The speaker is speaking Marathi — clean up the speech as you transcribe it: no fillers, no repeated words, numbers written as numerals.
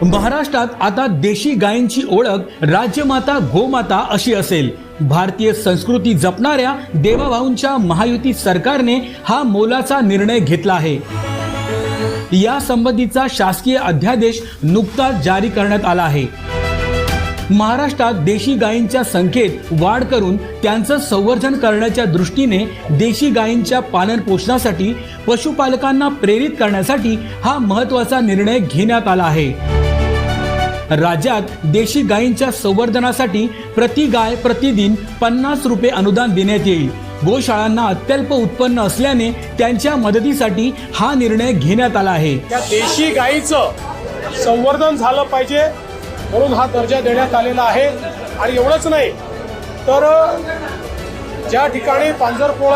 महाराष्ट्रात आता देशी गायींची ओळख राजमाता गोमाता अशी असेल। भारतीय संस्कृती जपणाऱ्या देवाभाऊंच्या महायुती सरकारने हा मोलाचा निर्णय घेतला आहे। या संबंधीचा शासकीय अध्यादेश नुकताच जारी करण्यात आला आहे। महाराष्ट्रात देशी गायींच्या संख्येत वाढ करून त्यांचं संवर्धन करण्याच्या दृष्टीने देशी गायींच्या पालन पोषणासाठी पशुपालकांना प्रेरित करण्यासाठी हा महत्त्वाचा निर्णय घेण्यात आला आहे। राज्यात देशी गायींच्या संवर्धनासाठी प्रति गाय प्रतिदिन 50 रुपये अनुदान देण्यात येईल। गोशाळांना अत्यल्प उत्पन्न असल्याने त्यांच्या मदतीसाठी हा निर्णय घेण्यात आला आहे। त्या देशी गायीचं संवर्धन झालं पाहिजे म्हणून हा दर्जा देण्यात आलेला आहे। आणि एवढंच नाही तर ज्या ठिकाणी पांजरपोळा